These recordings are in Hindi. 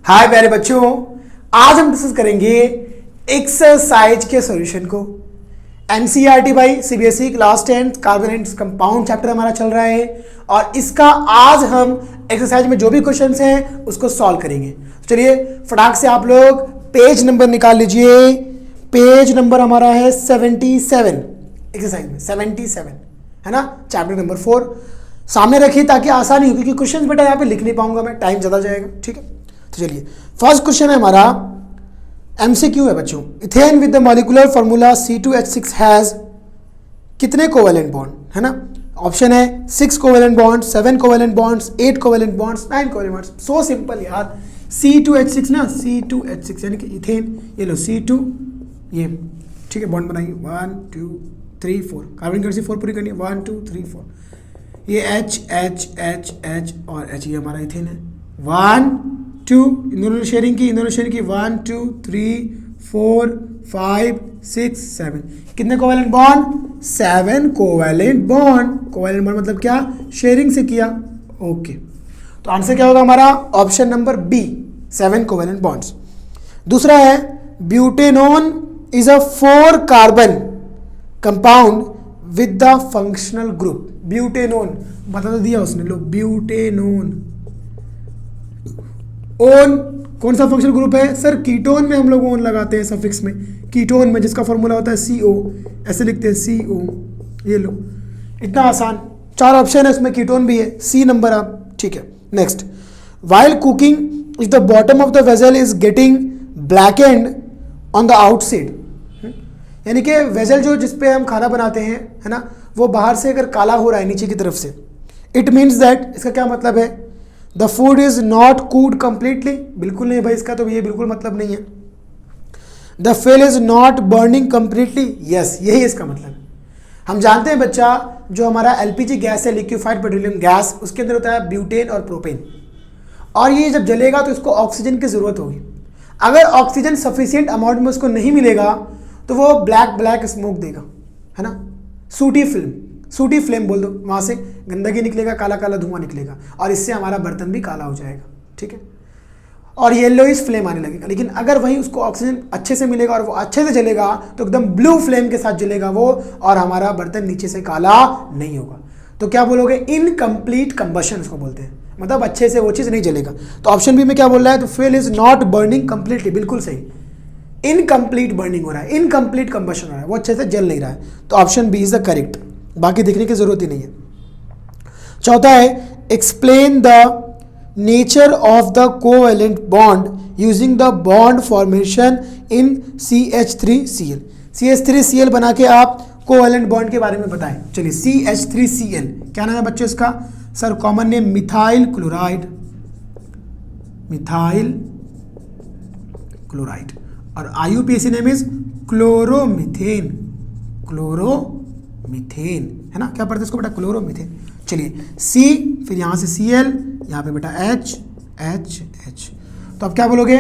हाय प्यारे बच्चों, आज हम डिस्कस करेंगे एक्सरसाइज के सॉल्यूशन को। NCERT by CBSE class 10 carbon and compound chapter हमारा चल रहा है और इसका आज हम एक्सरसाइज में जो भी क्वेश्चंस हैं उसको सॉल्व करेंगे। चलिए फटाक से आप लोग पेज नंबर निकाल लीजिए। पेज नंबर हमारा है 77, एक्सरसाइज में 77 है ना, चैप्टर नंबर 4 सामने रखिए ताकि आसानी हो, क्योंकि क्वेश्चन बेटा यहाँ पे लिख नहीं पाऊंगा मैं, टाइम ज़्यादा जाएगा। ठीक है, तो चलिए फर्स्ट क्वेश्चन है हमारा, एमसीक्यू है बच्चों। Ethane with the molecular formula C2H6 has कितने कोवेलेंट बॉन्ड, है ना। ऑप्शन है 6 covalent bond, 7 covalent bonds, 8 covalent bonds, 9 covalent bonds. So simple यार, C2H6 ना, C2H6 यानी कि इथेन, ये लो C2, ये ठीक है, बॉन्ड बनाइए 1 2 3 4, कार्बन की 4 पूरी करनी है 1 2 3 4, ये H H H H और H, ये हमारा इथेन है 1 2, इन दोनों ने शेयरिंग की, 1 2 3 4 5 6 7, कितने covalent bond, 7 covalent bond. Covalent bond मतलब क्या, शेयरिंग से किया। ओके, तो आंसर क्या होगा हमारा, option number B, 7 covalent bonds. दूसरा है butanone is a 4 carbon compound with the functional group. Butanone बता तो दिया उसने, लो ब्यूटेनोन। ओन कौन सा फंक्शनल ग्रुप है सर, कीटोन में हम लोग ओन लगाते हैं सफिक्स में, कीटोन में जिसका फॉर्मूला होता है CO, ऐसे लिखते हैं CO। ये लो, इतना आसान, 4 ऑप्शन है उसमें, कीटोन भी है, C नंबर आप। ठीक है, next, while cooking if the bottom of the vessel is getting blackened on the outside, यानी कि वेजल जो जिसपे हम खाना बनाते हैं, है ना, वो बाहर से अगर काला हो रहा है नीचे की तरफ से, इट मीन्स दैट, इसका क्या मतलब है, the food is not cooked completely. बिल्कुल नहीं भाई, इसका तो ये बिल्कुल मतलब नहीं है। The fail is not burning completely, yes यही इसका मतलब है। हम जानते हैं बच्चा, जो हमारा LPG गैस है, लिक्विफाइड पेट्रोलियम गैस, उसके अंदर होता है ब्यूटेन और प्रोपेन, और ये जब जलेगा तो इसको ऑक्सीजन की ज़रूरत होगी। अगर ऑक्सीजन सफिशियंट अमाउंट में उसको नहीं मिलेगा तो वो ब्लैक स्मोक देगा, है ना, सूटी फ्लेम बोल दो, वहाँ से गंदगी निकलेगा, काला काला धुआं निकलेगा और इससे हमारा बर्तन भी काला हो जाएगा। ठीक है, और येलोइश फ्लेम आने लगेगा। लेकिन अगर वही उसको ऑक्सीजन अच्छे से मिलेगा और वो अच्छे से जलेगा तो एकदम ब्लू फ्लेम के साथ जलेगा वो, और हमारा बर्तन नीचे से काला नहीं होगा। तो क्या बोलोगे, इनकम्प्लीट कंबशन इसको बोलते हैं, मतलब अच्छे से वो चीज़ नहीं जलेगा। तो ऑप्शन बी में क्या बोल रहा है, तो fail is not burning completely, बिल्कुल सही, इनकम्प्लीट बर्निंग हो रहा है, इनकम्प्लीट कंबशन हो रहा है, वो अच्छे से जल नहीं रहा है। तो option B is the correct, बाकी देखने की जरूरत ही नहीं है। चौथा है, explain the nature of the covalent bond using the bond formation in CH3Cl। CH3Cl बना के आप कोवेलेंट बॉन्ड के बारे में बताएं। चलिए CH3Cl क्या नाम है बच्चों इसका, sir common name methyl chloride, methyl chloride, और IUPAC name is chloromethane, chloromethane, है ना, क्या पढ़ते हैं इसको बेटा, क्लोरोमीथेन। चलिए C, फिर यहाँ से Cl, यहाँ पे बेटा H H H। तो अब क्या बोलोगे,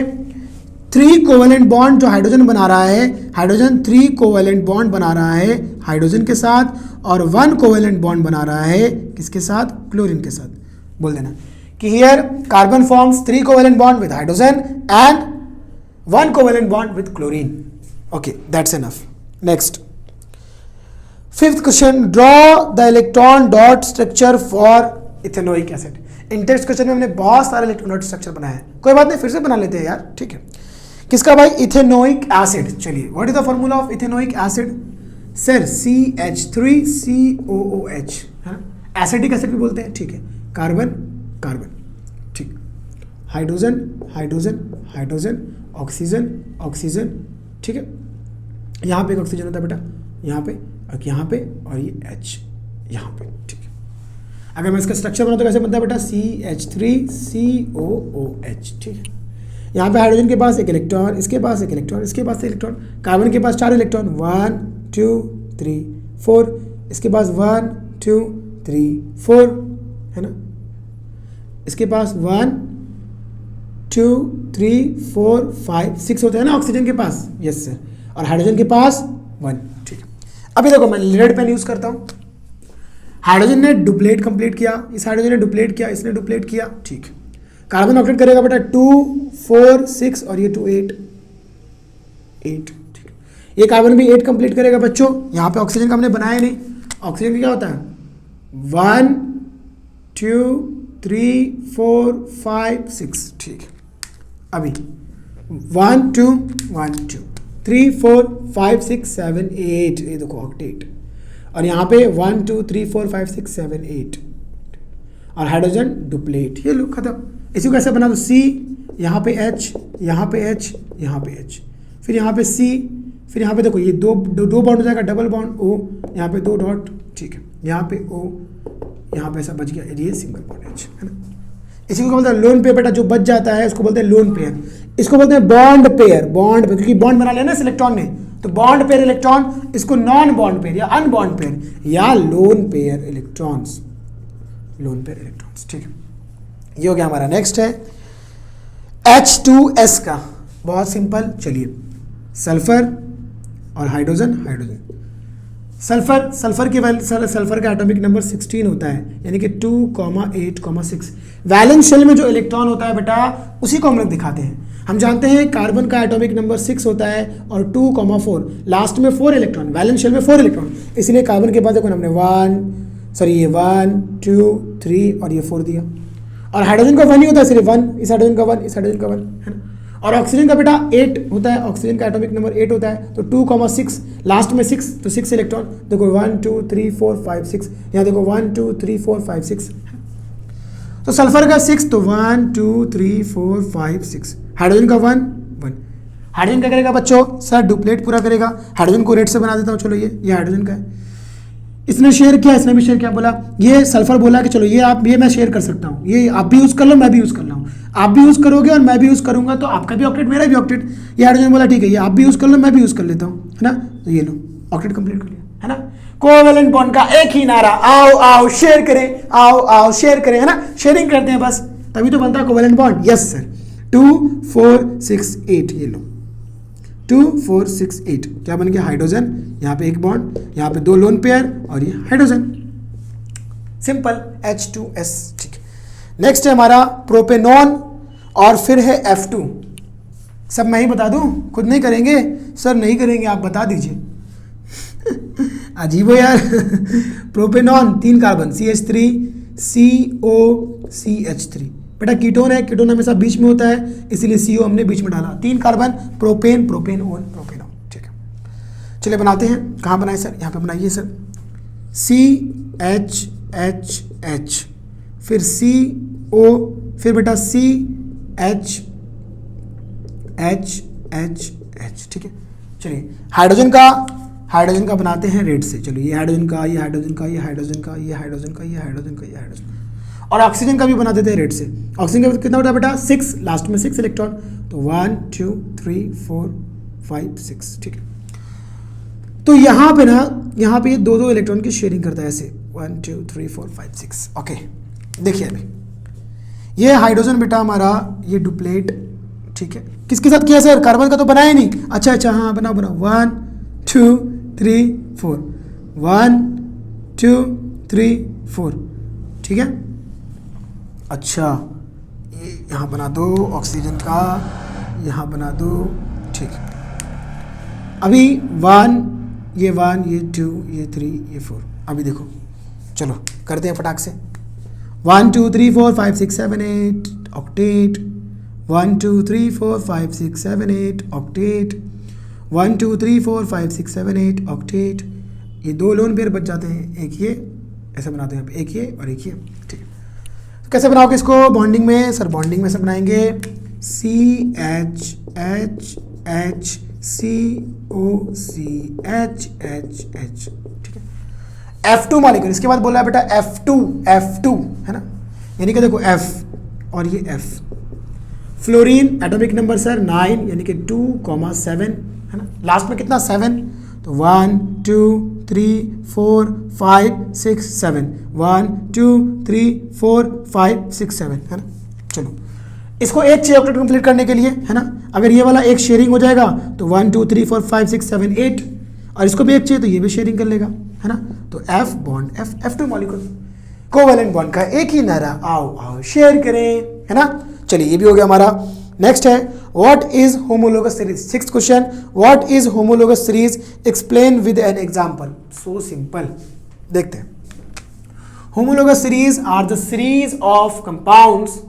3 कोवेलेंट बॉन्ड जो हाइड्रोजन बना रहा है, हाइड्रोजन 3 कोवेलेंट बॉन्ड बना रहा है हाइड्रोजन के साथ, और 1 कोवेलेंट बॉन्ड बना रहा है किसके साथ, क्लोरीन के साथ। बोल देना कि here carbon forms 3 covalent bond with hydrogen and 1 covalent bond with chlorine. Okay, that's enough. Next, 5th question, draw the electron dot structure for ethanoic acid. In text question में हमने बहुत सारे इलेक्ट्रॉन डॉट स्ट्रक्चर बनाया है, कोई बात नहीं, फिर से बना लेते हैं यार। ठीक है, किसका भाई, इथेनोइक एसिड। चलिए, what is the formula of ethanoic acid, sir CH3COOH, है ना, एसिडिक एसिड भी बोलते हैं। ठीक है, कार्बन कार्बन, ठीक, hydrogen hydrogen hydrogen, oxygen oxygen. ठीक है, यहाँ पे एक ऑक्सीजन होता है बेटा, यहाँ पे और यहाँ पे, और ये H यहाँ पे। ठीक है, अगर मैं इसका स्ट्रक्चर बनाता तो कैसे बनता है बेटा, CH3COOH। ठीक है, यहाँ पे हाइड्रोजन के पास एक इलेक्ट्रॉन, इसके पास एक इलेक्ट्रॉन, इसके पास एक इलेक्ट्रॉन, कार्बन के पास 4 इलेक्ट्रॉन, 1 2 3 4, इसके पास 1 2 3 4, है ना, इसके पास 1 2 3 4 5 6 होते हैं ना ऑक्सीजन के पास, यस सर, और हाइड्रोजन के पास 1। ठीक है, अभी देखो मैं रेड पेन यूज़ करता हूँ, हाइड्रोजन ने डुप्लेट कंप्लीट किया, इस हाइड्रोजन ने डुप्लेट किया, इसने डुप्लेट किया। ठीक, कार्बन ऑक्टेट करेगा बेटा 2 4 6 और ये 2 8 8, ठीक है। ये कार्बन भी 8 कंप्लीट करेगा बच्चों। यहाँ पे ऑक्सीजन का हमने बनाया नहीं, ऑक्सीजन का क्या होता है 1 2 3 4 5 6, ठीक है। अभी 1 2 1 2 3 4 5 6 7 8, ये देखो ऑक्टेट। और यहाँ पे 1 2 3 4 5 6 7 8 और हाइड्रोजन डुप्लेट। ये लो खत्म। इसी को कैसे बना दो C, यहाँ पे H, यहाँ पे H, यहाँ पे H, फिर यहाँ पे C, फिर यहाँ पे देखो ये दो बॉन्ड हो जाएगा, डबल बॉन्ड O, यहाँ पे 2 डॉट, ठीक है। यहाँ पे O, यहाँ पे ऐसा बच गया, ये सिंगल बॉन्ड H, है ना। इसी को बोलते हैं लोन पेयर बेटा, जो बच जाता है उसको बोलते हैं लोन पेयर। इसको बोलते हैं बॉन्ड पेयर, बॉन्ड पेयर क्योंकि बॉन्ड बना लेना इस इलेक्ट्रॉन ने, तो बॉन्ड पेयर इलेक्ट्रॉन, इसको नॉन बॉन्ड पेयर या अनबॉन्ड पेयर या lone pair electrons, lone pair electrons, ठीक है। ये हो गया हमारा। नेक्स्ट है H2S का, बहुत सिंपल। चलिए सल्फर और हाइड्रोजन, हाइड्रोजन सल्फर की सल्फर का एटॉमिक नंबर 16 होता है, यानी कि 2,8,6। वैलेंस शेल में जो इलेक्ट्रॉन होता है बेटा उसी को हम लोग दिखाते हैं। हम जानते हैं कार्बन का एटॉमिक नंबर 6 होता है और 2,4, लास्ट में 4 इलेक्ट्रॉन, वैलेंस शेल में 4 इलेक्ट्रॉन, इसलिए कार्बन के बाद देखो हमने 1 2 3 और ये 4 दिया। और हाइड्रोजन का 1 ही होता है, सिर्फ 1, इस हाइड्रोजन का 1, इस हाइड्रोजन का 1, है ना। और ऑक्सीजन का बेटा 8 होता है, ऑक्सीजन का एटॉमिक नंबर 8 होता है, तो 2,6, लास्ट में 6, तो 6 इलेक्ट्रॉन। देखो 1 2 3 4 5 6, यहाँ देखो 1 2 3 4 5 6, तो सल्फर का 6, तो 1 2 3 4 5 6। हाइड्रोजन का 1 1। हाइड्रोजन क्या करेगा बच्चों सर, डुप्लेट पूरा करेगा। हाइड्रोजन को रेड से बना देता हूँ, चलो ये हाइड्रोजन का है, इसने शेयर किया, इसने भी शेयर किया, बोला ये सल्फर बोला कि चलो ये मैं शेयर कर सकता हूँ, ये आप भी यूज़ कर लो, मैं भी यूज़ कर रहा हूँ, आप भी यूज़ करोगे और मैं भी यूज़ करूँगा, तो आपका भी ऑक्टेट मेरा भी ऑक्टेट। ये हाइड्रोजन बोला ठीक है, ये आप भी यूज़ कर लो, मैं भी यूज़ कर लेता हूँ, है ना। तो ये लो ऑक्टेट कंप्लीट कर लिया, है ना। कोवेलेंट बॉन्ड का एक ही नारा, आओ आओ शेयर करें, आओ आओ शेयर करें, है ना। शेयरिंग करते हैं बस, तभी तो बनता है कोवेलेंट बॉन्ड। Yes sir. 2 4 6 8, ये लो 2 4 6 8, क्या बन गया हाइड्रोजन, यहाँ पे एक बॉन्ड, यहाँ पे 2 लोन पेयर और ये हाइड्रोजन, सिंपल H2S, ठीक है। नेक्स्ट है हमारा प्रोपेनॉन और फिर है F2। सब मैं ही बता दूं, खुद नहीं करेंगे सर, नहीं करेंगे, आप बता दीजिए। अजीब हो यार। Propanone 3 carbon CH3 CO CH3, बेटा कीटोन है, कीटोन हमेशा बीच में होता है, इसीलिए CO हमने बीच में डाला। 3 कार्बन, प्रोपेन प्रोपेनॉन प्रोपेनॉन, ठीक है। चलिए बनाते हैं, कहाँ बनाए सर, यहाँ पे बनाइए सर। CHHH, फिर CO, फिर बेटा CHHHH, ठीक है। चलिए हाइड्रोजन का बनाते हैं रेड से। चलो ये हाइड्रोजन का, ये हाइड्रोजन का, ये हाइड्रोजन का, ये हाइड्रोजन का, ये हाइड्रोजन का, ये हाइड्रोजन का, और ऑक्सीजन का भी बना देते हैं रेड से। ऑक्सीजन का कितना होता है बेटा 6, लास्ट में 6 इलेक्ट्रॉन, तो 1 2 3 4 5 6, ठीक है। तो यहाँ पे ना, यहाँ पे ये 2 इलेक्ट्रॉन की शेयरिंग करता है ऐसे, 1 2 3 4 5 6, ओके। देखिए अभी ये हाइड्रोजन बेटा हमारा, ये डुप्लेट, ठीक है। किसके साथ किया सर, कार्बन का तो बनाया नहीं, अच्छा हाँ बनाओ 1 2 3 4, 1 2 3 4, ठीक है। अच्छा ये यहाँ बना दो ऑक्सीजन का, यहाँ बना दो, ठीक है। अभी 1 ये 2 ये 3 ये 4, अभी देखो चलो करते हैं फटाक से। 1 2 3 4 5 6 7 8 ऑक्टेट, 1 2 3 4 5 6 7 8 ऑक्टेट, 1 2 3 4 5 6 7 8 ऑक्टेट। ये 2 लोन पेयर बच जाते हैं, एक ये ऐसे बनाते हैं, एक ये और एक ये, ठीक है। तो कैसे बनाओगे इसको बॉन्डिंग में सर, बॉन्डिंग में से बनाएंगे CHHH COCHHH, ठीक है। F2 मॉलिक्यूल, इसके बाद बोला है बेटा F2 है ना, यानी कि देखो F और ये F। Fluorine atomic number sir 9, यानी कि 2,7, है ना। लास्ट में कितना 7, तो 1 2 3 4 5 6 7, 1 2 3 4 5 6 7, है ना। चलो इसको एक चाहिए ऑक्टेट कंप्लीट करने के लिए, है ना। अगर ये वाला एक शेयरिंग हो जाएगा तो 1 2 3 4 5 6 7 8, और इसको भी एक चाहिए तो ये भी शेयरिंग कर लेगा, है ना। तो F bond F2 molecule. Covalent bond का एक ही नारा, आओ आओ शेयर करें, है ना। चलिए ये भी हो गया हमारा। नेक्स्ट है what is homologous series. 6th question, what is homologous series, explain with an example. So simple, देखते हैं। Homologous series are the series of compounds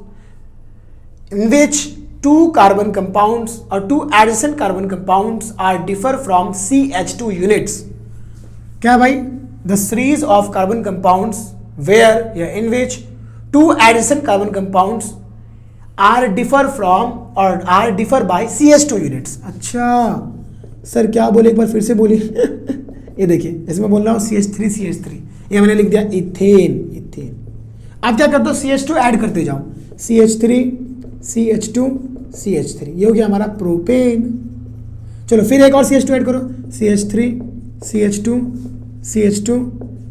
in which two carbon compounds or two adjacent carbon compounds are differ from CH2 units। क्या भाई? The series of carbon compounds where या in which two adjacent carbon compounds are differ from or are differ by CH2 units। अच्छा सर क्या बोले, एक बार फिर से बोलिए। ये देखिए इसमें बोल रहा हूँ CH3 ये मैंने लिख दिया इथेन। आप क्या करते हो, CH2 ऐड करते जाओ, CH2 ये हो गया हमारा प्रोपेन। चलो फिर एक और CH2 ऐड करो, CH3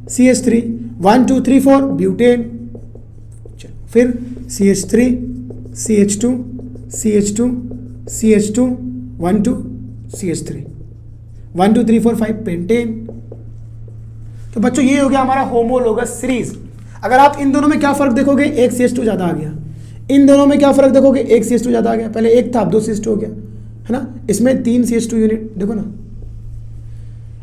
CH3 1 2 3 4 ब्यूटेन। चलो फिर CH3 CH2 1 2 CH3 1 2 3 4 5 पेंटेन। तो बच्चों ये हो गया हमारा होमोलोगस सीरीज। अगर आप इन दोनों में क्या फर्क देखोगे, एक CH2 ज़्यादा आ गया। इन दोनों में क्या फर्क देखोगे, एक CH2 ज़्यादा आ गया। पहले एक था, अब 2 CH2 हो गया, है ना। इसमें 3 CH2 यूनिट, देखो ना,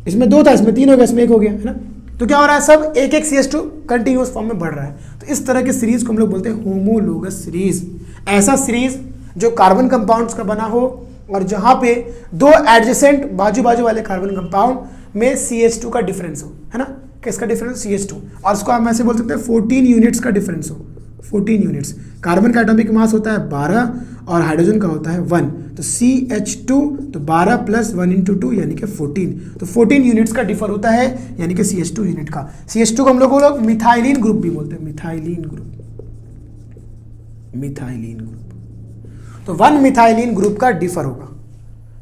इसमें 2 था, इसमें 3 हो गया, इसमें 1 हो गया, है ना। तो क्या हो रहा है, सब एक एक CH2 कंटिन्यूस फॉर्म में बढ़ रहा है। तो इस तरह के सीरीज को हम लोग बोलते हैं होमोलोगस सीरीज। ऐसा सीरीज जो कार्बन कंपाउंड्स का बना हो और जहाँ पे 2 एडजेसेंट बाजू वाले कार्बन कंपाउंड में CH2 का डिफरेंस हो, है ना। किसका डिफरेंस, CH2, और उसको हम ऐसे बोल सकते हैं 14 यूनिट्स का डिफरेंस हो। 14 यूनिट्स। कार्बन का एटॉमिक मास होता है 12 और हाइड्रोजन का होता है 1। तो CH2 तो 12 + 1 × 2 यानी कि 14। तो 14 यूनिट्स का डिफर होता है, यानी कि CH2 यूनिट का। CH2 को हम लोग मिथाइलिन ग्रुप भी बोलते हैं, मिथाइलिन ग्रुप। तो 1 मिथाइलिन ग्रुप का डिफर होगा,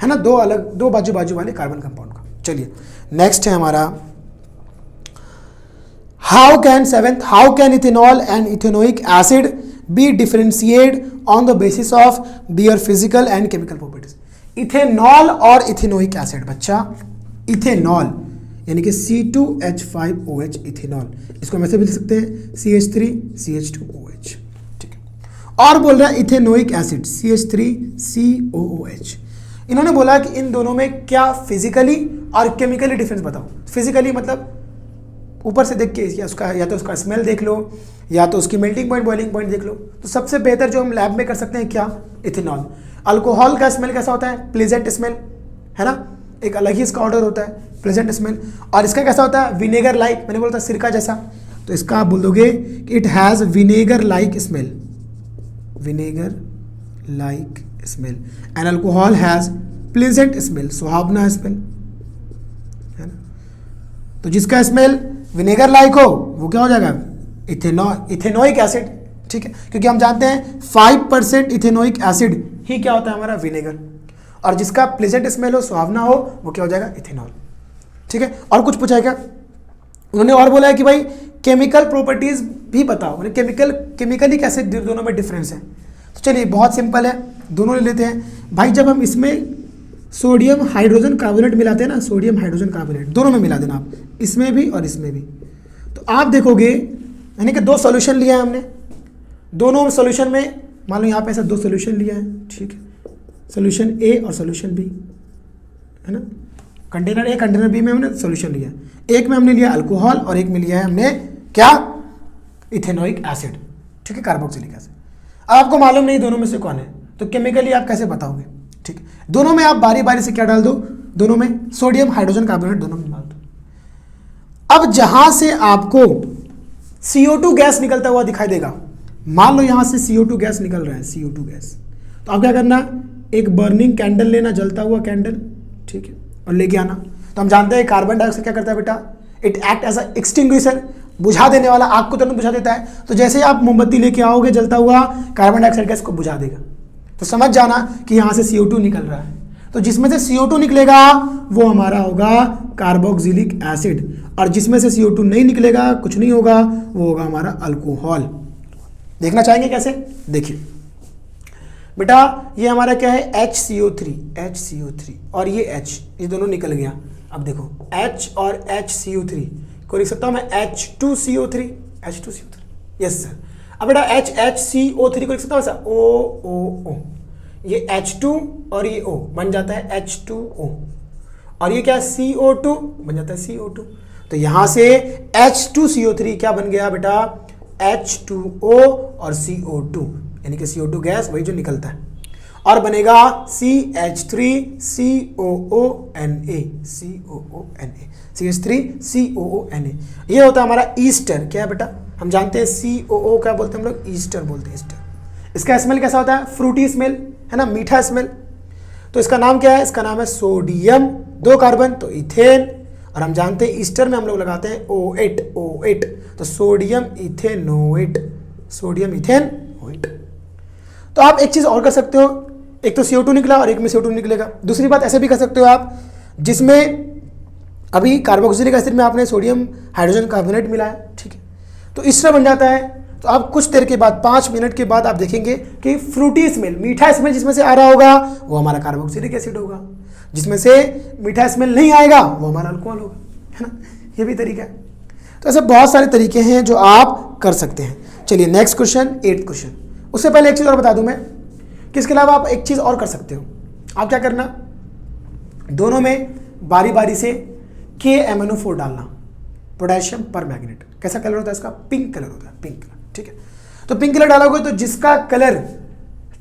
है ना, 2 बाजू वाले कार्बन कंपाउंड का। चलिए नेक्स्ट है हमारा how can ethanol and ethanoic acid be differentiated on the basis of their physical and chemical properties। Ethanol और इथेनोइक एसिड, बच्चा इथेनॉल यानी कि C2H5OH इथेनॉल, इसको हम ऐसे भी लिख सकते हैं CH3CH2OH, ठीक है। और बोल रहा है इथेनोइक एसिड CH3COOH। इन्होंने बोला कि इन दोनों में क्या फिजिकली और केमिकली डिफरेंस बताओ। फिजिकली मतलब ऊपर से देख के या तो उसका स्मेल देख लो, या तो उसकी मेल्टिंग पॉइंट, बॉइलिंग पॉइंट देख लो। तो सबसे बेहतर जो हम लैब में कर सकते हैं क्या, इथेनॉल। अल्कोहल का स्मेल कैसा होता है, प्लेजेंट स्मेल, है ना, एक अलग ही इसका ऑर्डर होता है, प्लेजेंट स्मेल। और इसका कैसा होता है, विनेगर लाइक, मैंने बोला था सिरका जैसा। तो इसका आप बोल दोगे कि it has vinegar like smell, and alcohol has pleasant smell, सुहावना स्मेल, है ना। तो जिसका स्मेल विनेगर लाइक हो वो क्या हो जाएगा, इथेनोइक एसिड, ठीक है। क्योंकि हम जानते हैं 5% इथेनोइक एसिड ही क्या होता है हमारा, विनेगर। और जिसका प्लेजेंट स्मेल हो, सुहावना हो, वो क्या हो जाएगा, इथेनॉल, ठीक है। और कुछ पूछा है क्या, उन्होंने और बोला है कि भाई केमिकल प्रॉपर्टीज भी बताओ, केमिकली कैसे दोनों में डिफरेंस है। तो चलिए बहुत सिंपल है, दोनों ले लेते हैं भाई। जब हम इसमें सोडियम हाइड्रोजन कार्बोनेट मिलाते हैं ना, सोडियम हाइड्रोजन कार्बोनेट दोनों में मिला देना आप, इसमें भी और इसमें भी। तो आप देखोगे यानी कि 2 सॉल्यूशन लिया है हमने, दोनों सॉल्यूशन में मान लो यहाँ पे ऐसा 2 सॉल्यूशन लिया है, ठीक है, सॉल्यूशन ए और सॉल्यूशन बी, है ना। कंटेनर ए कंटेनर बी में हमने सॉल्यूशन लिया, एक में हमने लिया अल्कोहल और एक में लिया है हमने क्या, इथेनोइक एसिड, ठीक है, कार्बोक्सिलिक एसिड। अब आपको मालूम नहीं दोनों में से कौन है, तो केमिकली आप कैसे बताओगे, ठीक है। दोनों में आप बारी बारी से क्या डाल दो, दोनों में सोडियम हाइड्रोजन कार्बोनेट दोनों में डाल दो। अब जहां से आपको CO2 गैस निकलता हुआ दिखाई देगा, मान लो यहां से CO2 गैस निकल रहा है, CO2 गैस, तो आप क्या करना, एक बर्निंग कैंडल लेना, जलता हुआ कैंडल, ठीक है, और लेके आना। तो हम जानते हैं कार्बन डाइऑक्साइड क्या करता है बेटा, it act as a extinguisher, बुझा देने वाला, आग को तुरंत बुझा देता है। तो जैसे ही आप मोमबत्ती लेके आओगे जलता हुआ, कार्बन डाइऑक्साइड गैस को बुझा देगा। तो समझ जाना कि यहाँ से CO2 निकल रहा है, तो जिसमें से CO2 निकलेगा वो हमारा होगा कार्बोक्सिलिक एसिड, और जिसमें से CO2 नहीं निकलेगा, कुछ नहीं होगा, वो होगा हमारा अल्कोहल। देखना चाहेंगे कैसे, देखिए बेटा, ये हमारा क्या है, HCO3 और ये H, ये दोनों निकल गया। अब देखो H और HCO3 को लिख सकता हूँ मैं H2CO3, यस सर। अब बेटा HCO3 को लिख सकता हूँ ऐसा OOO, ये H2 और ये O बन जाता है H2O, और ये क्या CO2 बन जाता है CO2। तो यहां से H2CO3 क्या बन गया बेटा H2O और CO2, यानी कि CO2 गैस वही जो निकलता है, और बनेगा CH3COONA, CH3COONA। ये होता है हमारा ईस्टर। क्या है बेटा, हम जानते हैं COO क्या बोलते हैं हम लोग, ईस्टर बोलते हैं, ईस्टर। इसका स्मेल कैसा होता है, फ्रूटी स्मेल है ना, मीठा स्मेल। तो इसका नाम क्या है, इसका नाम है सोडियम, 2 कार्बन तो इथेन, और हम जानते हैं ईस्टर में हम लोग लगाते हैं O8, तो सोडियम इथेनोएट, सोडियम इथेनोएट। तो आप एक चीज़ और कर सकते हो, एक तो CO2 निकला और एक में CO2 निकलेगा। दूसरी बात ऐसे भी कर सकते हो आप, जिसमें अभी कार्बोक्सिलिक एसिड में आपने सोडियम हाइड्रोजन कार्बोनेट मिला है, ठीक है, तो ईस्टर बन जाता है। तो आप कुछ देर के बाद 5 मिनट के बाद आप देखेंगे कि फ्रूटी स्मेल, मीठा स्मेल जिसमें से आ रहा होगा वो हमारा कार्बोक्सिलिक एसिड होगा, जिसमें से मीठा स्मेल नहीं आएगा वो हमारा अल्कोहल होगा, है ना। ये भी तरीका है। तो ऐसे बहुत सारे तरीके हैं जो आप कर सकते हैं। चलिए नेक्स्ट क्वेश्चन, 8th क्वेश्चन। उससे पहले एक चीज़ और बता दूं मैं कि इसके अलावा आप एक चीज़ और कर सकते हो। आप क्या करना, दोनों में बारी बारी से KMnO4 डालना, पोटेशियम पर मैग्नेट। कैसा कलर होता है इसका, पिंक कलर होता है, पिंक कलर, ठीक है। तो पिंक कलर डालोगे तो जिसका कलर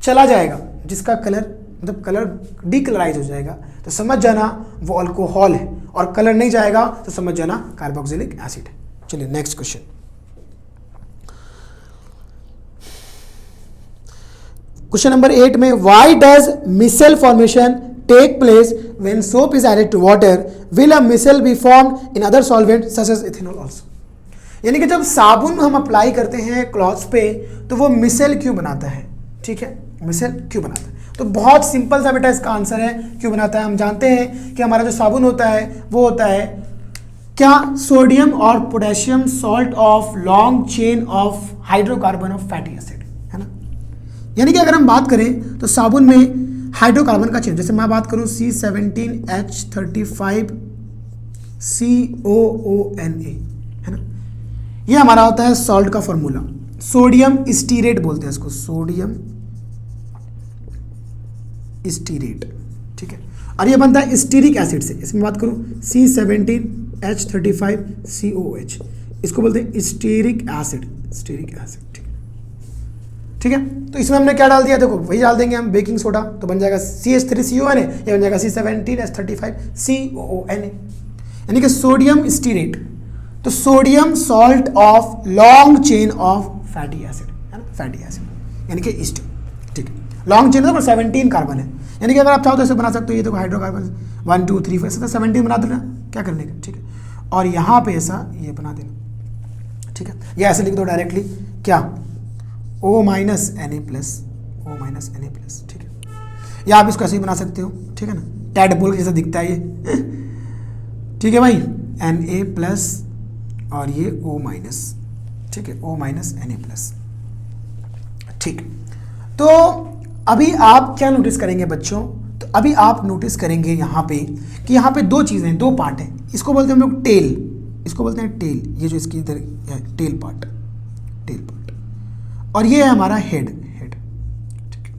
चला जाएगा, जिसका कलर मतलब कलर डीकलराइज हो जाएगा, तो समझ जाना वो अल्कोहल है, और कलर नहीं जाएगा तो समझ जाना कार्बोक्सिलिक एसिड है। चलिए नेक्स्ट क्वेश्चन। क्वेश्चन नंबर 8 में, why does micelle formation take place when soap is added to water, will a micelle be formed in other solvent such as ethanol also. यानी कि जब साबुन हम अप्लाई करते हैं क्लॉथ्स पे तो वो मिसेल क्यों बनाता है, ठीक है, मिसेल क्यों बनाता है। तो बहुत सिंपल सा बेटा इसका आंसर है, क्यों बनाता है। हम जानते हैं कि हमारा जो साबुन होता है वो होता है क्या, सोडियम और potassium salt of long chain of hydrocarbon of fatty acid, है ना। यानी कि अगर हम बात करें तो साबुन में हाइड्रोकार्बन का चेन, जैसे मैं बात करूं C17H35COONA, है ना, ये हमारा होता है सॉल्ट का फॉर्मूला। सोडियम स्टीरेट बोलते हैं इसको, सोडियम स्टीरेट, ठीक है। और ये बनता है स्टीरिक एसिड से। इसमें बात करूं C17H35COOH, इसको बोलते हैं स्टीरिक एसिड, स्टीरिक एसिड, ठीक है। तो इसमें हमने क्या डाल दिया, देखो वही डाल देंगे हम, बेकिंग सोडा, तो बन जाएगा CH3CONA, ये बन जाएगा C17H35COONA, यानी कि सोडियम स्टीरेट। तो sodium salt of long chain of fatty acid, है ना, फैटी एसिड यानी कि ईस्ट, ठीक है। लॉन्ग चेन है 17 कार्बन है, यानी कि अगर आप चाहो तो ऐसे बना सकते हो, ये देखो हाइड्रोकार्बन 1 2 3 4 ऐसे 17 बना देना, क्या करने का, ठीक है। और यहाँ पे ऐसा ये बना देना, ठीक है। ये ऐसे लिख दो डायरेक्टली, क्या O minus Na plus, O minus Na plus, ठीक है। या आप इसको ऐसे ही बना सकते हो, ठीक है ना, टैडपोल जैसा दिखता है ये, ठीक है भाई, Na प्लस और ये O माइनस, ठीक है, O माइनस Na प्लस, ठीक। तो अभी आप क्या नोटिस करेंगे बच्चों, तो अभी आप नोटिस करेंगे यहाँ पे कि यहाँ पे 2 चीज़ें, 2 पार्ट हैं। इसको बोलते हैं हम लोग टेल, इसको बोलते हैं टेल, ये जो इसकी इधर है टेल पार्ट, टेल पार्ट, और ये है हमारा हेड, हेड, ठीक है।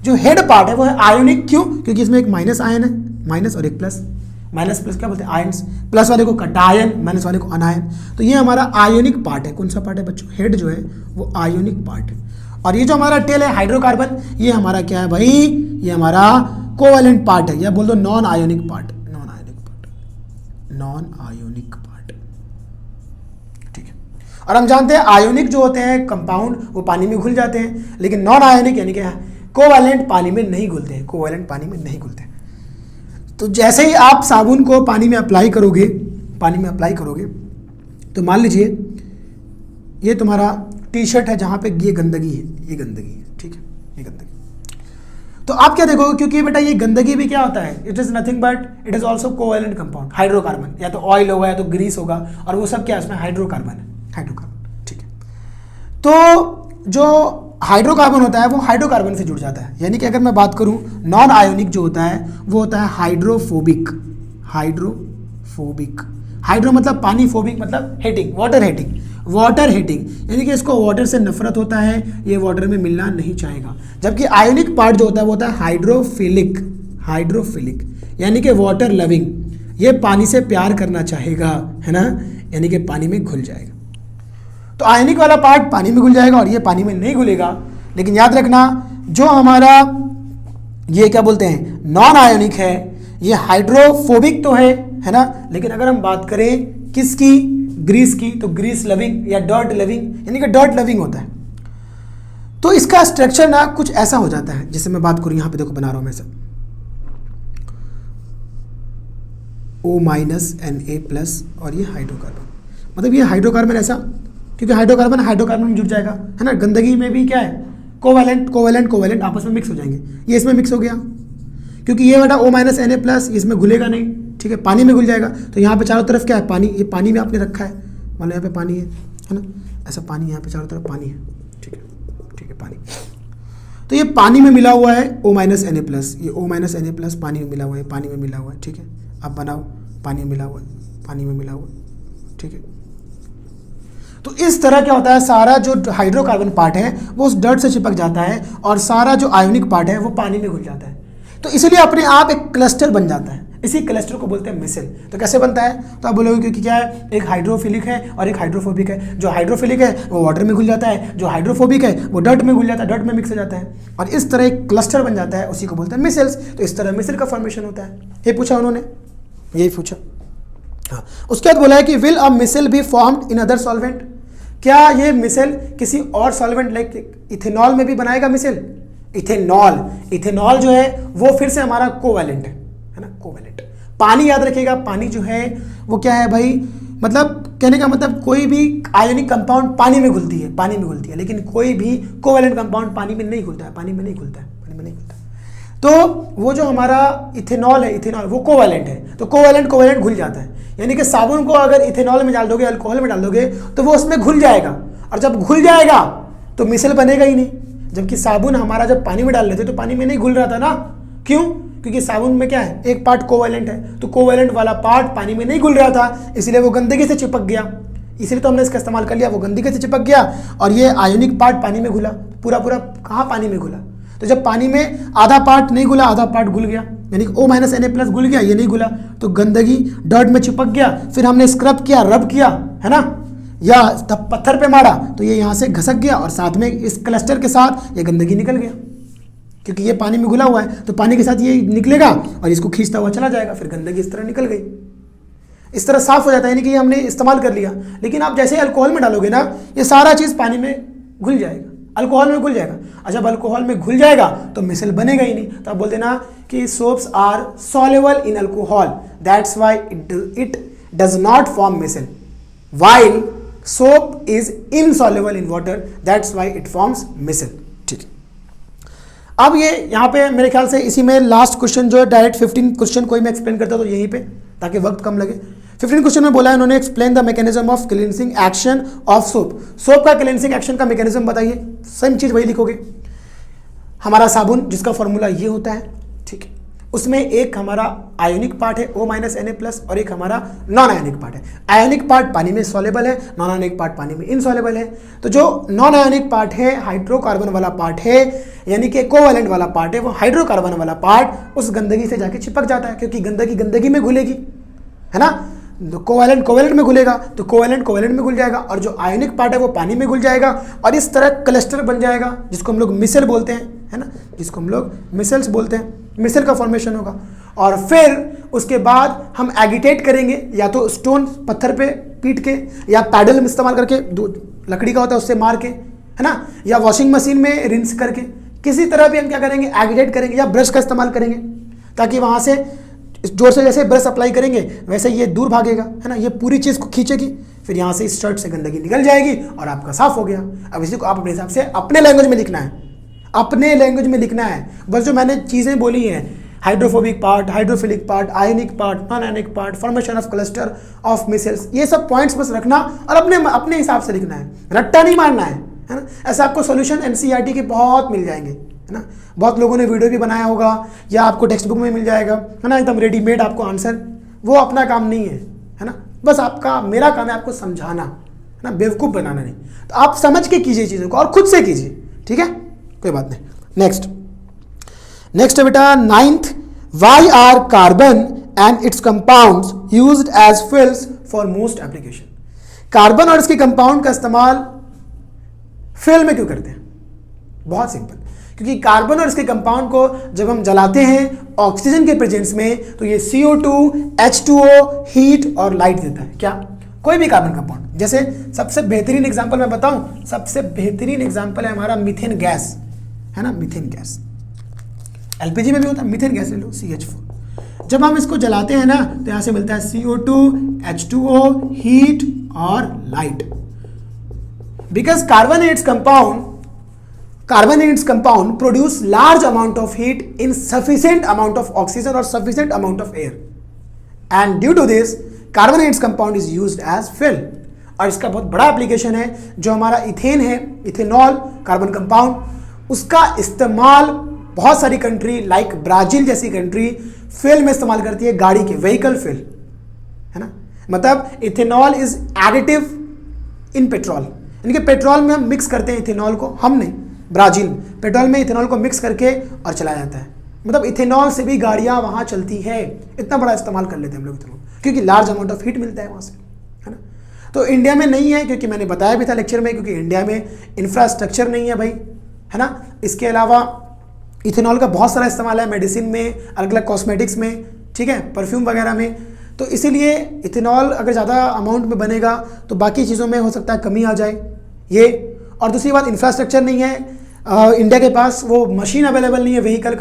जो हेड पार्ट है वो है आयोनिक, क्यों, क्योंकि इसमें एक माइनस आयन है, माइनस और एक प्लस, माइनस प्लस क्या बोलते हैं आयन्स, प्लस वाले को कटायन, माइनस वाले को अनायन। तो ये हमारा आयोनिक पार्ट है। कौन सा पार्ट है बच्चों, हेड जो है वो आयोनिक पार्ट है। और ये जो हमारा टेल है हाइड्रोकार्बन, ये हमारा क्या है भाई, ये हमारा कोवैलेंट पार्ट है, या बोल दो non ionic part, non ionic part, non ionic part, ठीक है। और हम जानते हैं आयोनिक जो होते हैं कंपाउंड वो पानी में घुल जाते हैं, लेकिन नॉन आयोनिक यानी कि कोवैलेंट पानी में नहीं घुलते हैं, कोवैलेंट पानी में नहीं घुलते हैं। तो जैसे ही आप साबुन को पानी में अप्लाई करोगे, पानी में अप्लाई करोगे, तो मान लीजिए ये तुम्हारा टी शर्ट है जहाँ पे ये गंदगी है, ये गंदगी है, ठीक है, ये गंदगी। तो आप क्या देखोगे, क्योंकि बेटा ये गंदगी भी क्या होता है, it is nothing but it is also covalent compound, hydrocarbon, या तो ऑयल होगा या तो ग्रीस होगा, और वो सब क्या है, उसमें हाइड्रोकार्बन है, हाइड्रोकार्बन, ठीक है। तो जो हाइड्रोकार्बन होता है वो हाइड्रोकार्बन से जुड़ जाता है, यानी कि अगर मैं बात करूँ नॉन आयोनिक जो होता है वो होता है हाइड्रोफोबिक, हाइड्रोफोबिक, हाइड्रो मतलब पानी, फोबिक मतलब hating, water hating, water hating, यानी कि इसको वाटर से नफरत होता है, ये वाटर में मिलना नहीं चाहेगा। जबकि आयोनिक पार्ट जो होता है वो होता है हाइड्रोफिलिक, हाइड्रोफिलिक यानी कि वाटर लविंग, ये पानी से प्यार करना चाहेगा, है ना, यानी कि पानी में घुल जाएगा। तो आयनिक वाला पार्ट पानी में घुल जाएगा और ये पानी में नहीं घुलेगा। लेकिन याद रखना जो हमारा ये क्या बोलते हैं नॉन आयोनिक है, ये हाइड्रोफोबिक तो है ना, लेकिन अगर हम बात करें किसकी, ग्रीस की, तो ग्रीस लविंग या डर्ट लविंग, यानी कि डर्ट लविंग होता है। तो इसका स्ट्रक्चर ना कुछ ऐसा हो जाता है, जैसे मैं बात करूं यहाँ पे देखो बना रहा हूं मैं सब O- और ये हाइड्रोकार्बन, मतलब ये हाइड्रोकार्बन ऐसा, क्योंकि हाइड्रोकार्बन हाइड्रोकार्बन में जुड़ जाएगा, है ना। गंदगी में भी क्या है, कोवैलेंट आपस में मिक्स हो जाएंगे। ये इसमें मिक्स हो गया, क्योंकि ये बेटा O-Na+, इसमें घुलेगा नहीं, ठीक है, पानी में घुल जाएगा। तो यहाँ पे चारों तरफ क्या है, पानी, ये पानी में आपने रखा है, मान लो यहाँ पे पानी है ना, ऐसा पानी, यहाँ पे चारों तरफ पानी है, ठीक है पानी। तो ये पानी में मिला हुआ है O-Na+, ये O-Na+ पानी में मिला हुआ है, पानी में मिला हुआ है, ठीक है। अब बनाओ, पानी में मिला हुआ है, पानी में मिला हुआ है, ठीक है। तो इस तरह क्या होता है, सारा जो हाइड्रोकार्बन पार्ट है वो उस डर्ट से चिपक जाता है और सारा जो आयोनिक पार्ट है वो पानी में घुल जाता है। तो इसलिए अपने आप एक क्लस्टर बन जाता है, इसी क्लस्टर को बोलते हैं मिसेल। तो कैसे बनता है, तो आप बोलोगे क्योंकि क्या है, एक हाइड्रोफिलिक है और एक हाइड्रोफोबिक है। जो हाइड्रोफिलिक है वो वाटर में घुल जाता है, जो हाइड्रोफोबिक है वो डर्ट में घुल जाता है, डर्ट में मिक्स हो जाता है, और इस तरह एक क्लस्टर बन जाता है, उसी को बोलते हैं मिसेल्स। तो इस तरह मिसेल का फॉर्मेशन होता है। ये पूछा उन्होंने, यही पूछा। हाँ, उसके बाद बोला है कि will a micelle be formed in other solvent, क्या ये मिसेल किसी और सॉल्वेंट लाइक इथेनॉल में भी बनाएगा मिसेल। इथेनॉल जो है वो फिर से हमारा कोवैलेंट है ना, कोवैलेंट। पानी याद रखिएगा, पानी जो है वो क्या है भाई, मतलब कहने का मतलब कोई भी आयोनिक कंपाउंड पानी में घुलती है, लेकिन कोई भी कोवैलेंट कंपाउंड पानी में नहीं घुलता है। तो वो जो हमारा इथेनॉल है, वो कोवैलेंट है, तो कोवैलेंट घुल जाता है। यानी कि साबुन को अगर इथेनॉल में डाल दोगे, अल्कोहल में डाल दोगे, तो वो उसमें घुल जाएगा, और जब घुल जाएगा तो मिसेल बनेगा ही नहीं। जबकि साबुन हमारा जब पानी में डाल लेते तो पानी में नहीं घुल रहा था ना, क्यों, क्योंकि साबुन में क्या है, एक पार्ट कोवैलेंट है, तो कोवैलेंट वाला पार्ट पानी में नहीं घुल रहा था, इसलिए वो गंदगी से चिपक गया, इसलिए तो हमने इसका इस्तेमाल कर लिया, वो गंदगी से चिपक गया, और ये आयोनिक पार्ट पानी में घुला, पूरा कहाँ पानी में घुला। तो जब पानी में आधा पार्ट नहीं घुला, आधा पार्ट घुल गया, यानी कि O-Na+ घुल गया, ये नहीं घुला, तो गंदगी डर्ट में चिपक गया। फिर हमने स्क्रब किया, रब किया, है ना, या तब पत्थर पे मारा, तो ये यहाँ से घसक गया, और साथ में इस क्लस्टर के साथ ये गंदगी निकल गया, क्योंकि ये पानी में घुला हुआ है, तो पानी के साथ ये निकलेगा और इसको खींचता हुआ चला जाएगा, फिर गंदगी इस तरह निकल गई, इस तरह साफ हो जाता है, यानी कि ये हमने इस्तेमाल कर लिया। लेकिन आप जैसे अल्कोहल में डालोगे ना, ये सारा चीज़ पानी में घुल जाएगा, अल्कोहल में घुल जाएगा, और जब अल्कोहल में घुल जाएगा तो मिसेल बनेगा ही नहीं। तो आप बोल देना कि soaps are soluble in alcohol, that's why it does not form micelle, while soap is insoluble in water, that's why it forms micelle. ठीक, अब ये यहाँ पे मेरे ख्याल से इसी में लास्ट क्वेश्चन जो है, डायरेक्ट 15 क्वेश्चन कोई मैं एक्सप्लेन करता तो यहीं पे, ताकि वक्त कम लगे। 15 क्वेश्चन में बोला है उन्होंने, explain the mechanism of cleansing action of soap. Soap का क्लींसिंग एक्शन का मैकेनिज्म बताइए, सेम चीज वही लिखोगे। हमारा साबुन जिसका फॉर्मूला ये होता है, ठीक है, उसमें एक हमारा आयोनिक पार्ट है O-Na+, और एक हमारा नॉन आयोनिक पार्ट है। आयोनिक पार्ट पानी में सॉल्युबल है, नॉन आयोनिक पार्ट पानी में इनसॉल्युबल है। तो जो नॉन आयोनिक पार्ट है, हाइड्रोकार्बन वाला पार्ट है, यानी कि कोवैलेंट वाला पार्ट है, वो हाइड्रोकार्बन वाला पार्ट उस गंदगी से जाके चिपक जाता है, क्योंकि गंदगी में घुलेगी, है ना। कोवैलेंट में घुलेगा तो कोवैलेंट में घुल जाएगा, और जो आयोनिक पार्ट है वो पानी में घुल जाएगा, और इस तरह क्लस्टर बन जाएगा, जिसको हम लोग मिसेल बोलते हैं, है ना, जिसको हम लोग मिसेल्स बोलते हैं। मिसेल का फॉर्मेशन होगा, और फिर उसके बाद हम एगिटेट करेंगे, या तो स्टोन पत्थर पे पीट के, या पैडल में इस्तेमाल करके, लकड़ी का होता है उससे मार के, है ना, या वॉशिंग मशीन में रिंस करके, किसी तरह भी हम क्या करेंगे, एगिटेट करेंगे, या ब्रश का इस्तेमाल करेंगे, ताकि वहाँ से जोर से जैसे ब्रश अप्लाई करेंगे वैसे ये दूर भागेगा, है ना, ये पूरी चीज़ को खींचेगी, फिर यहाँ से इस शर्ट से गंदगी निकल जाएगी और आपका साफ हो गया। अब इसी को आप अपने हिसाब से अपने लैंग्वेज में लिखना है, अपने लैंग्वेज में लिखना है। बस जो मैंने चीज़ें बोली हैं, hydrophobic part, hydrophilic part, ionic part, non ionic part, formation of cluster of micelles, ये सब पॉइंट्स बस रखना और अपने हिसाब से लिखना है, रट्टा नहीं मारना है ना। ऐसा आपको सॉल्यूशन एनसीईआरटी के बहुत मिल जाएंगे, है ना, बहुत लोगों ने वीडियो भी बनाया होगा, या आपको टेक्स्ट बुक में मिल जाएगा, है ना, एकदम रेडीमेड आपको आंसर। वो अपना काम नहीं है, है ना, बस आपका, मेरा काम है आपको समझाना, ना, बेवकूफ़ बनाना नहीं। तो आप समझ के कीजिए चीज़ों को और खुद से कीजिए, ठीक है, कोई बात नहीं। नेक्स्ट है बेटा 9th, why are carbon and its compounds used as fuels for most application. Carbon और इसके कंपाउंड का इस्तेमाल फिल में क्यों करते हैं? बहुत सिंपल, क्योंकि कार्बन और इसके कंपाउंड को जब हम जलाते हैं ऑक्सीजन के प्रेजेंस में तो ये CO2, H2O हीट और लाइट देता है। क्या? कोई भी कार्बन कंपाउंड। जैसे सबसे बेहतरीन एग्जांपल मैं बताऊं, सबसे बेहतरीन एग्जांपल है हमारा मीथेन गैस, है ना, मीथेन गैस। LPG में भी होता है, मीथेन गैस ले लो, CH4। जब हम इसको जलाते हैं ना तो यहाँ से मिलता है CO2, H2O हीट और light. Because carbon and its compound produce large amount of heat in sufficient amount of oxygen or sufficient amount of air, and due to this carbon and its compound is used as fill। और इसका बहुत बड़ा एप्लीकेशन है, जो हमारा इथेन है, इथेनॉल कार्बन कंपाउंड, उसका इस्तेमाल बहुत सारी कंट्री लाइक ब्राजील जैसी कंट्री फिल में इस्तेमाल करती है, गाड़ी के व्हीकल फिल, है ना। मतलब ethanol is additive in petrol, यानी कि पेट्रोल में हम मिक्स करते हैं इथेनॉल को, हम नहीं, ब्राजील पेट्रोल में इथेनॉल को मिक्स करके और चलाया जाता है। मतलब इथेनॉल से भी गाड़ियां वहां चलती है, इतना बड़ा इस्तेमाल कर लेते हैं हम लोग इथेनॉल, क्योंकि लार्ज अमाउंट ऑफ हीट मिलता है वहां से, है ना। तो इंडिया में नहीं है, क्योंकि मैंने बताया भी था लेक्चर में, क्योंकि इंडिया में इंफ्रास्ट्रक्चर नहीं है भाई, है ना। इसके अलावा इथेनॉल का बहुत सारा इस्तेमाल है मेडिसिन में, अलग अलग कॉस्मेटिक्स में, ठीक है, परफ्यूम वगैरह में। तो इसीलिए इथेनॉल अगर ज़्यादा अमाउंट में बनेगा तो बाकी चीज़ों में हो सकता है कमी आ जाए ये। और दूसरी बात, इंफ्रास्ट्रक्चर नहीं है इंडिया के पास, वो मशीन अवेलेबल नहीं है व्हीकल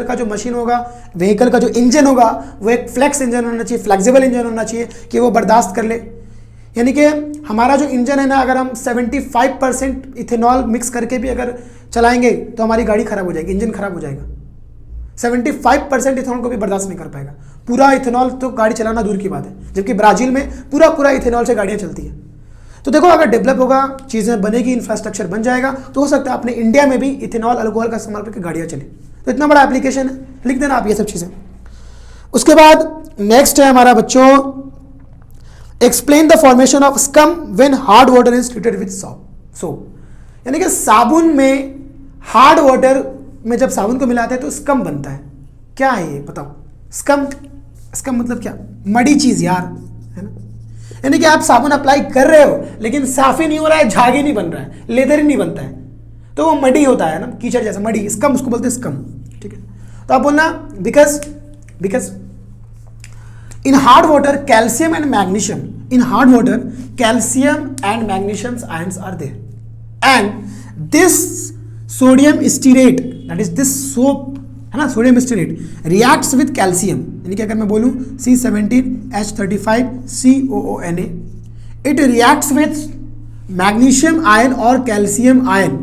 का जो मशीन होगा, व्हीकल का जो इंजन होगा वो एक फ्लेक्स इंजन होना चाहिए, फ्लेक्सिबल इंजन होना चाहिए कि वो बर्दाश्त कर ले। यानी कि हमारा जो इंजन है ना, अगर हम 75% इथेनॉल मिक्स करके भी अगर चलाएंगे तो हमारी गाड़ी खराब हो जाएगी, इंजन खराब हो जाएगा। 75% इथेनॉल को भी बर्दाश्त नहीं कर पाएगा, पूरा इथेनॉल तो गाड़ी चलाना दूर की बात है, जबकि ब्राजील में पूरा इथेनॉल से गाड़ियाँ चलती हैं। तो देखो, अगर डेवलप होगा, चीज़ें बनेगी, इंफ्रास्ट्रक्चर बन जाएगा, तो हो सकता है अपने इंडिया में भी इथेनॉल अल्कोहल का इस्तेमाल करके गाड़ियाँ चले। तो इतना बड़ा एप्लीकेशन है, लिख देना आप ये सब चीज़ें। उसके बाद नेक्स्ट है हमारा बच्चों, explain the formation of scum when hard water is treated with soap. यानी कि साबुन में, हार्ड वाटर में जब साबुन को मिलाते हैं तो स्कम बनता है। क्या है ये बताओ? स्कम मतलब क्या? मड़ी चीज यार, है ना। यानी कि आप साबुन अप्लाई कर रहे हो लेकिन साफ ही नहीं हो रहा है, झाग ही नहीं बन रहा है, लेदर ही नहीं बनता है, तो वो मडी होता है ना, कीचड़ जैसा मडी, स्कम उसको बोलते हैं, स्कम, ठीक है। तो आप बोलना because in hard water calcium and magnesium ions are there, and this sodium stearate, that is this soap, है ना, sodium stearate reacts with calcium, यानी कि अगर मैं बोलूँ C17H35COONA, it reacts with magnesium ion और calcium ion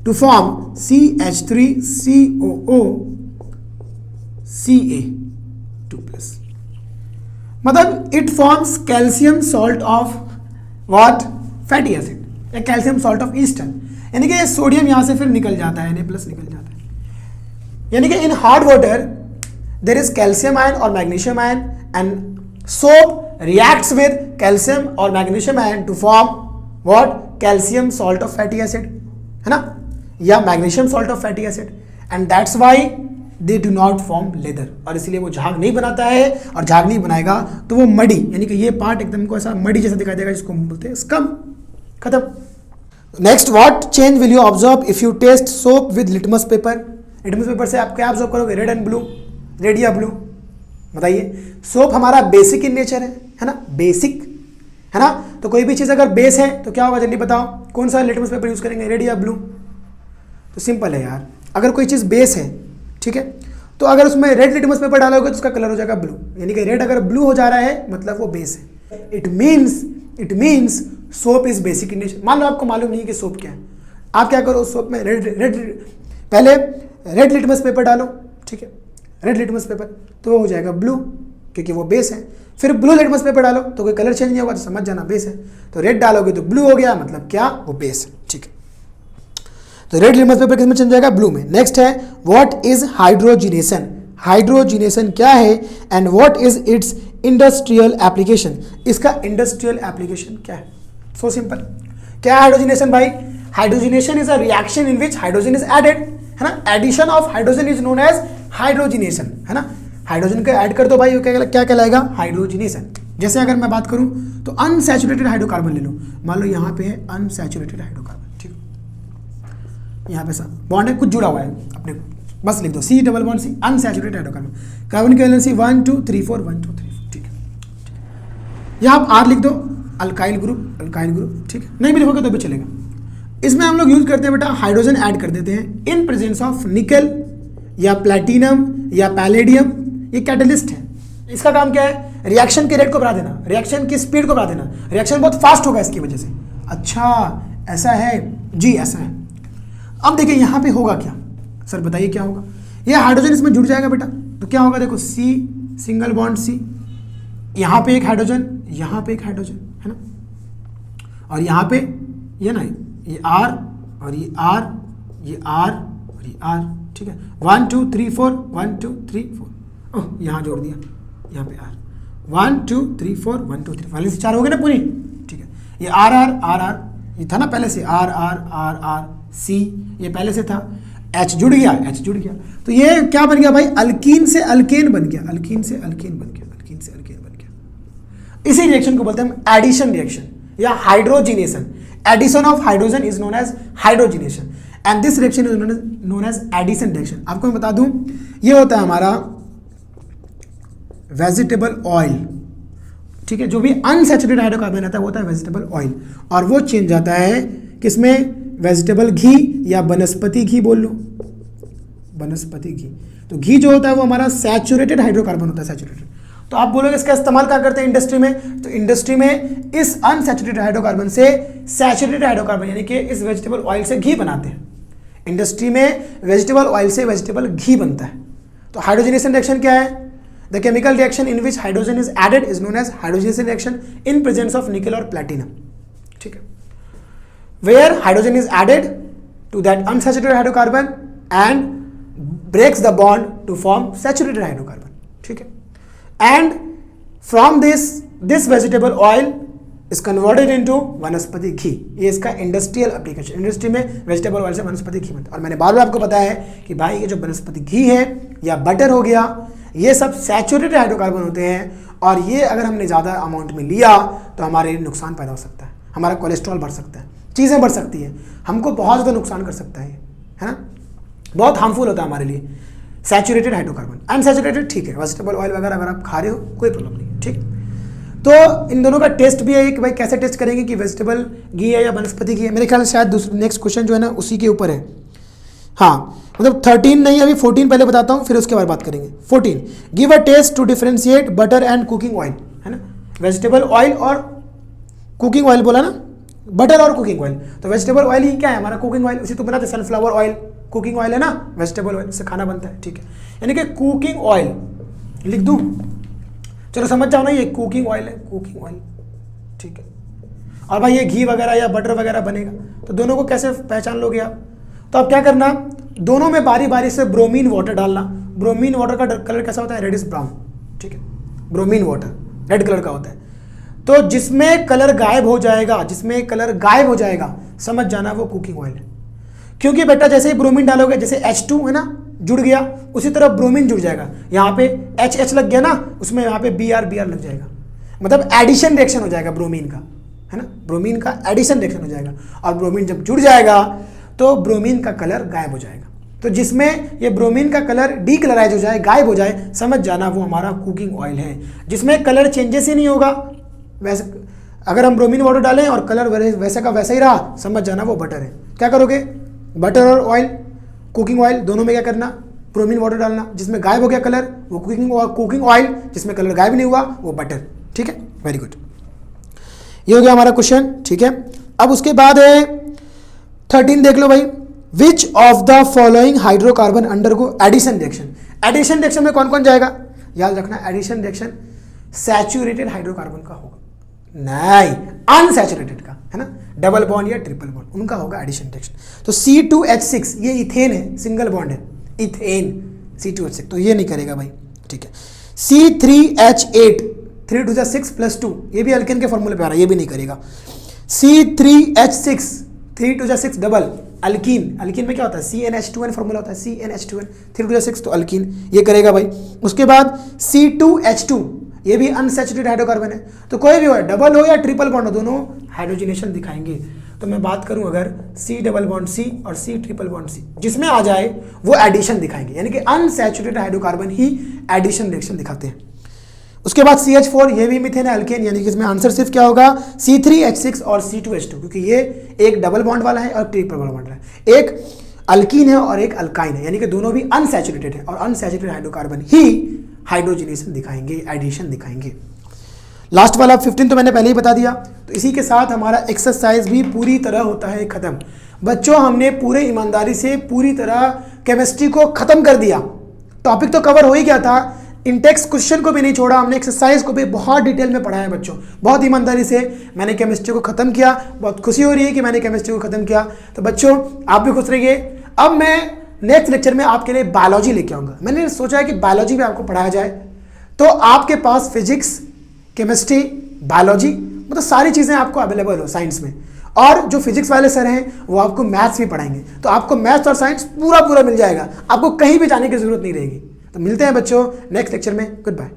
to form CH3COOCA2+। मतलब it forms calcium salt of what? Fatty acid, या कैल्शियम सॉल्ट ऑफ ईस्टर्न, यानी कि सोडियम यहां से फिर निकल जाता है, Na+ निकल जाता है। यानी कि in hard water there is calcium ion और magnesium ion, and soap reacts with calcium और magnesium ion to form what? Calcium salt of fatty acid, है ना, या magnesium salt of fatty acid, and that's why they do not form lather, और इसलिए वो झाग नहीं बनाता है, और झाग नहीं बनाएगा तो वो मडी, यानी कि ये पार्ट एकदम को ऐसा मडी जैसा दिखाई देगा, जिसको हम बोलते हैं स्कम। खत्म। Next, what change will you observe if you test soap with litmus paper? Litmus paper से आप क्या ऑब्जर्व करोगे? रेड एंड ब्लू, रेड या ब्लू? बताइए। सोप हमारा बेसिक इन नेचर है ना, बेसिक, है ना। तो कोई भी चीज़ अगर बेस है तो क्या होगा, जल्दी बताओ, कौन सा लिटमस पेपर यूज करेंगे, रेड या ब्लू? तो सिंपल है यार, अगर कोई चीज़ बेस है, ठीक है, तो अगर उसमें रेड लिटमस पेपर डालोगे तो उसका कलर हो जाएगा ब्लू, यानी कि रेड अगर ब्लू हो जा रहा है मतलब वो बेस है। It means soap is basic in nature. मान लो आपको मालूम नहीं है कि सोप क्या है, आप क्या करो, सोप में पहले रेड लिटमस पेपर डालो, ठीक है, रेड लिटमस पेपर, तो वो हो जाएगा ब्लू, क्योंकि वो बेस है। फिर ब्लू लिटमस पेपर डालो तो कोई कलर चेंज नहीं होगा, तो समझ जाना बेस है। तो रेड डालोगे तो ब्लू हो गया, मतलब क्या? वो बेस है, ठीक है। तो रेड लिटमस पेपर किसमें चेंज जाएगा? ब्लू में। नेक्स्ट है, व्हाट इज हाइड्रोजिनेशन? हाइड्रोजिनेशन क्या है, and what is its industrial application. इसका इंडस्ट्रियल एप्लीकेशन क्या है? So simple. क्या है हाइड्रोजनेशन भाई? Hydrogenation is a reaction in which hydrogen is added, है ना। Addition of hydrogen is known as hydrogenation, है ना। हाइड्रोजन का ऐड कर दो भाई, क्या कहलाएगा? हाइड्रोजनेशन। जैसे अगर मैं बात करूं तो अनसैचुरेटेड हाइड्रोकार्बन ले लो, मान लो यहाँ पे है अनसैचुरेटेड हाइड्रोकार्बन, ठीक, यहाँ पे बॉन्ड है, कुछ जुड़ा हुआ है अपने को, बस लिख दो C double bond C, unsaturated hydrocarbon. Carbon की वैलेंसी 1 2 3 4 1 2 3 4, ठीक है। यहाँ आप R लिख दो, अल्काइल ग्रुप, अल्काइल ग्रुप, ठीक है। नहीं भी लिखोगे तो भी चलेगा। इसमें हम लोग यूज करते हैं बेटा, हाइड्रोजन ऐड कर देते हैं इन प्रेजेंस ऑफ निकल या प्लैटिनम या पैलेडियम। ये कैटलिस्ट है, इसका काम क्या है? रिएक्शन के रेट को बढ़ा देना, रिएक्शन की स्पीड को बढ़ा देना, रिएक्शन बहुत फास्ट होगा इसकी वजह से। अच्छा ऐसा है जी, ऐसा है। अब देखिए यहाँ पे होगा क्या, सर बताइए क्या होगा? ये हाइड्रोजन इसमें जुड़ जाएगा बेटा, तो क्या होगा? देखो C सिंगल बॉन्ड C, यहाँ पे एक हाइड्रोजन, यहाँ पे एक हाइड्रोजन, है ना, और यहाँ पे ये ना, ये R और ये R, ये R और ये R, ठीक है। 1 2 3 4 1 2 3 4, यहाँ जोड़ दिया, यहाँ पे R 1 2 3 4 1 2 3, पहले से 4 हो गए ना पूरी, ठीक है। ये R R R R, ये था ना पहले से, R R R R C, ये पहले से था, H जुड़ गया, H जुड़ गया, तो ये क्या बन गया भाई? अल्कीन से अल्केन बन गया, अल्कीन से अल्केन बन गया, अल्कीन से अल्केन बन गया। इसी रिएक्शन को बोलते हैं हम एडिशन रिएक्शन या hydrogenation. Addition of hydrogen is known as hydrogenation and this reaction is known as addition reaction. आपको मैं बता दूं, ये होता है हमारा वेजिटेबल ऑयल, ठीक है। जो भी अनसैचुरेटेड हाइड्रोकार्बन रहता है वो होता है वेजिटेबल ऑयल, और वो चेंज जाता है किसमें? वेजिटेबल घी या वनस्पति घी बोल लो, वनस्पति घी। तो घी जो होता है वो हमारा सैचुरेटेड हाइड्रोकार्बन होता है, सैचुरेटेड। तो आप बोलोगे इसका इस्तेमाल क्या करते हैं इंडस्ट्री में? तो इंडस्ट्री में इस अनसैचुरेटेड हाइड्रोकार्बन से सैचुरेटेड हाइड्रोकार्बन यानी कि इस वेजिटेबल ऑयल से घी बनाते हैं। इंडस्ट्री में वेजिटेबल ऑयल से वेजिटेबल घी बनता है। तो हाइड्रोजनेशन रिएक्शन क्या है? The chemical reaction in which hydrogen is added is known as hydrogenation reaction in presence of nickel और प्लैटिनम, ठीक है। Where hydrogen is added to that unsaturated hydrocarbon and breaks the bond to form saturated hydrocarbon, ठीक है। And from this vegetable oil is converted into वनस्पति घी। ये इसका इंडस्ट्रियल एप्लीकेशन, इंडस्ट्री में वेजिटेबल ऑयल से वनस्पति घी बनता है। और मैंने बार बार आपको बताया है कि भाई ये जो वनस्पति घी है या बटर हो गया, ये सब सैचुरेटेड हाइड्रोकार्बन होते हैं, और ये अगर हमने ज़्यादा अमाउंट में लिया तो हमारे लिए नुकसान पैदा हो सकता है, हमारा कोलेस्ट्रॉल बढ़ सकता है, चीज़ें बढ़ सकती है, हमको बहुत ज़्यादा नुकसान कर सकता है ना, बहुत हार्मफुल होता है हमारे लिए सैचुरेटेड हाइड्रोकार्बन। अनसैचुरेटेड ठीक है, वेजिटेबल ऑयल वगैरह अगर आप खा रहे हो कोई प्रॉब्लम नहीं है, ठीक। तो इन दोनों का टेस्ट भी है कि भाई कैसे टेस्ट करेंगे कि वेजिटेबल घी है या वनस्पति घी है। मेरे ख्याल से शायद नेक्स्ट क्वेश्चन जो है ना उसी के ऊपर है, हाँ, मतलब 13 नहीं, अभी 14 पहले बताता हूँ, फिर उसके बाद बात करेंगे। 14, give a test to differentiate butter and cooking oil, है ना, वेजिटेबल ऑयल और कुकिंग ऑयल बोला ना, बटर और कुकिंग ऑयल। तो वेजिटेबल ऑयल ही क्या है हमारा? Cooking oil. उसी तो बनाते सनफ्लावर ऑयल, कुकिंग ऑयल है ना, वेजिटेबल ऑयल से खाना बनता है, ठीक है। यानी कि कुकिंग ऑयल लिख दूं, चलो समझ जाओ ना, ये कुकिंग ऑयल है, कुकिंग ऑयल, ठीक है। और भाई ये घी वगैरह या बटर वगैरह बनेगा, तो दोनों को कैसे पहचान लोगे आप? तो अब क्या करना, दोनों में बारी बारी से ब्रोमीन वाटर डालना। ब्रोमीन वाटर का कलर कैसा होता है? रेडिश ब्राउन, ठीक है। ब्रोमीन वाटर रेड कलर का होता है। तो जिसमें कलर गायब हो जाएगा, जिसमें कलर गायब हो जाएगा, समझ जाना वो कुकिंग ऑयल है। क्योंकि बेटा जैसे ही ब्रोमीन डालोगे, जैसे H2 है ना जुड़ गया, उसी तरह ब्रोमीन जुड़ जाएगा। यहाँ पे HH लग गया ना, उसमें यहाँ पे Br लग जाएगा, मतलब एडिशन रिएक्शन हो जाएगा ब्रोमीन का, है ना, ब्रोमीन का एडिशन रिएक्शन हो जाएगा। और ब्रोमीन जब जुड़ जाएगा तो ब्रोमीन का कलर गायब हो जाएगा। तो जिसमें ये ब्रोमीन का कलर डीकलराइज हो जाए, गायब हो जाए, समझ जाना वो हमारा कुकिंग ऑयल है। जिसमें कलर चेंजेस ही नहीं होगा, वैसे अगर हम ब्रोमीन वाटर डालें और कलर वैसे का वैसा ही रहा, समझ जाना वो बटर है। क्या करोगे? बटर और ऑयल, कुकिंग ऑयल, दोनों में क्या करना? ब्रोमीन वाटर डालना। जिसमें गायब हो गया कलर वो कुकिंग ऑयल, जिसमें कलर गायब नहीं हुआ वो बटर, ठीक है। वेरी गुड, ये हो गया हमारा क्वेश्चन, ठीक है। अब उसके बाद है 13, देख लो भाई, which of the following hydrocarbon undergo addition reaction. Addition reaction में कौन कौन जाएगा? याद रखना, एडिशन रिएक्शन सैचुरेटेड हाइड्रोकार्बन का होगा, नहीं अनसैचुरेटेड का, है ना, डबल बॉन्ड या ट्रिपल बॉन्ड, उनका होगा एडिशन रिएक्शन। तो C2H6 ये इथेन है, सिंगल बॉन्ड है, इथेन C2H6, तो ये नहीं करेगा भाई, ठीक है। C3H8 3 2 6 + 2, ये भी अल्केन के फॉर्मूले पे आ रहा है, ये भी नहीं करेगा। C3H6, 3 2 6 डबल अल्कीन, अल्कीन में क्या होता है CnH2n फॉर्मूला होता है, CnH2n, 3 2 6 तो अल्कीन, ये करेगा भाई। उसके बाद C2H2, ये भी अनसैचुरेटेड हाइड्रोकार्बन है, तो कोई भी हो डबल हो या ट्रिपल बॉन्ड हो दोनों हाइड्रोजनेशन दिखाएंगे। तो मैं बात करूं अगर C डबल बॉन्ड C और C ट्रिपल बॉन्ड C, जिसमें आ जाए वो एडिशन दिखाएंगे, यानी कि अनसैचुरेटेड हाइड्रोकार्बन ही एडिशन रिएक्शन दिखाते हैं। उसके बाद CH4, ये भी मीथेन है अल्केन, यानी कि इसमें आंसर सिर्फ क्या होगा C3H6 और C2H2, क्योंकि ये एक डबल बॉन्ड वाला है और ट्रिपल बॉन्ड वाला है, एक अल्कीन है और एक अल्काइन है, यानी कि दोनों भी अनसैचुरेटेड है और अनसैचुरेटेड हाइड्रोकार्बन ही हाइड्रोजनेशन दिखाएंगे, एडिशन दिखाएंगे। लास्ट वाला 15 तो मैंने पहले ही बता दिया। तो इसी के साथ हमारा एक्सरसाइज भी पूरी तरह होता है खत्म। बच्चों हमने पूरे ईमानदारी से पूरी तरह केमिस्ट्री को खत्म कर दिया, टॉपिक तो कवर हो ही गया था, इंटेक्स क्वेश्चन को भी नहीं छोड़ा, हमने एक्सरसाइज को भी बहुत डिटेल में पढ़ा है बच्चों, बहुत ईमानदारी से मैंने केमिस्ट्री को खत्म किया। बहुत खुशी हो रही है कि मैंने केमिस्ट्री को खत्म किया। तो बच्चों आप भी खुश रहिए। अब मैं नेक्स्ट लेक्चर में आपके लिए बायोलॉजी लेके आऊँगा। मैंने सोचा है कि बायोलॉजी भी आपको पढ़ाया जाए, तो आपके पास फिजिक्स, केमिस्ट्री, बायोलॉजी, मतलब सारी चीज़ें आपको अवेलेबल हो साइंस में, और जो फिजिक्स वाले सर हैं वो आपको मैथ्स भी पढ़ाएंगे, तो आपको मैथ्स और साइंस पूरा मिल जाएगा, आपको कहीं भी जाने की जरूरत नहीं रहेगी। तो मिलते हैं बच्चों नेक्स्ट लेक्चर में, गुड बाय।